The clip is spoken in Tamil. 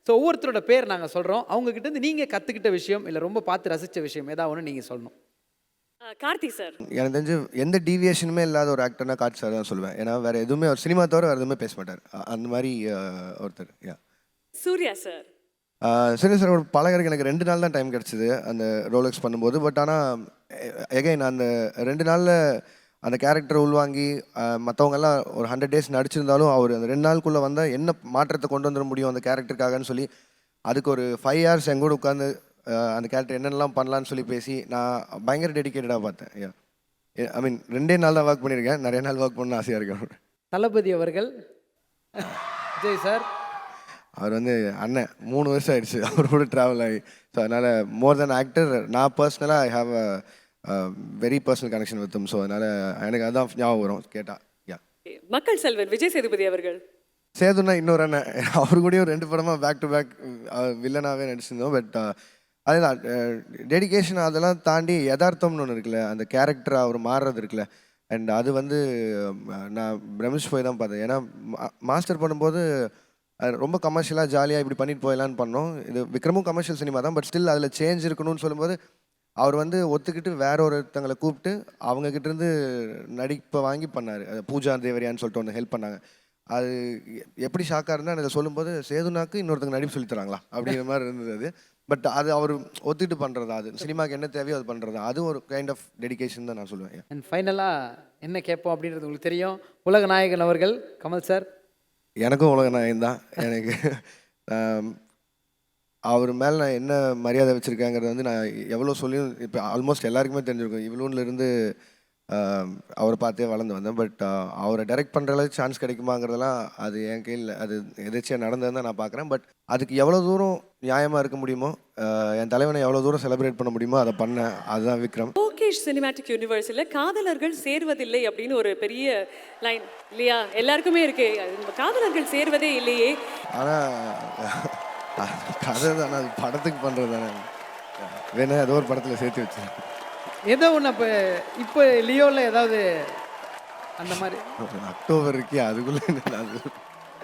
ஸோ ஒவ்வொருத்தரோட பேர் நாங்கள் சொல்கிறோம். அவங்ககிட்ட இருந்து நீங்கள் கற்றுக்கிட்ட விஷயம் இல்லை ரொம்ப பார்த்து ரசித்த விஷயம் ஏதாவது ஒன்று நீங்கள் சொல்லணும். கார்த்தி சார். எனக்கு தெரிஞ்சு எந்த டீவியேஷனுமே இல்லாத ஒரு ஆக்டர்னா கார்த்தி சார் தான் சொல்லுவேன். ஏன்னா வேறு எதுவுமே அவர் சினிமா தவிர வேறு எதுவுமே பேச மாட்டார். அந்த மாதிரி ஒருத்தர். யா சூர்யா சார். சரி சார், ஒரு பழகிறதுக்கு எனக்கு 2 நாள் தான் டைம் கிடச்சிது அந்த ரோலெக்ஸ் பண்ணும்போது. பட் ஆனால் எகைன் அந்த 2 நாளில் அந்த கேரக்டரை உள்வாங்கி மற்றவங்கெல்லாம் ஒரு 100 டேஸ் நடிச்சிருந்தாலும் அவர் அந்த 2 நாளுக்குள்ளே வந்தால் என்ன மாற்றத்தை கொண்டு வந்துட முடியும் அந்த கேரக்டருக்காகன்னு சொல்லி அதுக்கு ஒரு 5 hours எங்கூட உட்காந்து அந்த கேரக்டர் என்னென்னலாம் பண்ணலான்னு சொல்லி பேசி நான் பயங்கர டெடிக்கேட்டடாக பார்த்தேன். யா ஐ மீன் 2 நாள் தான் ஒர்க் பண்ணியிருக்கேன். நிறைய நாள் ஒர்க் பண்ண ஆசையாக இருக்கேன். தளபதி அவர்கள் விஜய் சார் அவர் வந்து அண்ணன் 3 வருஷம் ஆயிடுச்சு அவர் கூட ட்ராவல் ஆகி. ஸோ அதனால் மோர் தென் ஆக்டர் நான் பர்சனலாக I have a very personal connection with so அதனால் எனக்கு அதுதான் ஞாபகம் வரும் கேட்டால். யா மக்கள் செல்வன் விஜய் சேதுபதி அவர்கள். சேதுன்னா இன்னொரு அண்ணன், அவரு கூடயும் 2 படமாக பேக் டு பேக் வில்லனாகவே நடிச்சிருந்தோம். பட் அதுதான் டெடிக்கேஷன் அதெல்லாம் தாண்டி யதார்த்தம்னு ஒன்று இருக்குல்ல, அந்த கேரக்டர் அவர் மாறுறது இருக்குல்ல. அண்ட் அது வந்து நான் பிரமிச்சு போய் தான் பார்த்தேன். ஏன்னா மாஸ்டர் பண்ணும்போது ரொம்ப கமர்ஷியலாக ஜாலியாக இப்படி பண்ணிட்டு போயிடலான்னு பண்ணோம். இது விக்ரமும் கமர்ஷியல் சினிமா தான். பட் ஸ்டில் அதில் சேஞ்ச் இருக்கணும்னு சொல்லும்போது அவர் வந்து ஒத்துக்கிட்டு வேற ஒருத்தங்களை கூப்பிட்டு அவங்கக்கிட்டேருந்து நடிப்பை வாங்கி பண்ணார். பூஜா தேவரியான்னு சொல்லிட்டு ஒன்று ஹெல்ப் பண்ணாங்க. அது எப்படி ஷாக்காக இருந்தால் எனக்கு சொல்லும்போது சேதுனாக்கு இன்னொருத்தங்க நடிப்பு சொல்லி தராங்களா அப்படிங்கிற மாதிரி இருந்தது அது. பட் அது அவர் ஒத்துக்கிட்டு பண்ணுறதா, அது சினிமாவுக்கு என்ன தேவையோ அது பண்ணுறதா, அது ஒரு கைண்ட் ஆஃப் டெடிக்கேஷன் தான் நான் சொல்லுவேன். அண்ட் ஃபைனலாக என்ன கேட்போம் அப்படின்றது உங்களுக்கு தெரியும். உலக நாயகன் அவர்கள் கமல் சார். எனக்கும் உலக நாயகன் தான். எனக்கு அவர் மேலே நான் என்ன மரியாதை வச்சுருக்கேங்கிறது வந்து நான் எவ்வளோ சொல்லியும் இப்போ ஆல்மோஸ்ட் எல்லாருக்குமே தெரிஞ்சிருக்கும். இவ்வளோன்லேருந்து அவரை பார்த்தே வளர்ந்து வந்தேன். பட் அவரை டைரக்ட் பண்ணுற அளவுக்கு சான்ஸ் கிடைக்குமாங்கிறதெல்லாம் அது என் கையில் அது எதாச்சியாக நடந்ததுன்னு தான் நான் பார்க்குறேன். பட் அதுக்கு எவ்வளோ தூரம் நியாயமாக இருக்க முடியுமோ, என் தலைவனை எவ்வளோ தூரம் செலிப்ரேட் பண்ண முடியுமோ அதை பண்ணேன். அதுதான் விக்ரம். லோகேஷ் சினிமாட்டிக் யூனிவர்ஸில் காதலர்கள் சேர்வதில்லை அப்படின்னு ஒரு பெரிய லைன் இல்லையா? எல்லாருக்குமே இருக்கு, காதலர்கள் சேர்வதே இல்லையே. ஆனால் கதை தானே, அது படத்துக்கு பண்ணுறது தானே. வேணா ஏதோ ஒரு படத்தில் சேர்த்து வச்சேன். ஏதோ ஒன்று இப்போ லியோவில் ஏதாவது அந்த மாதிரி அக்டோபர் இருக்கே அதுக்குள்ளே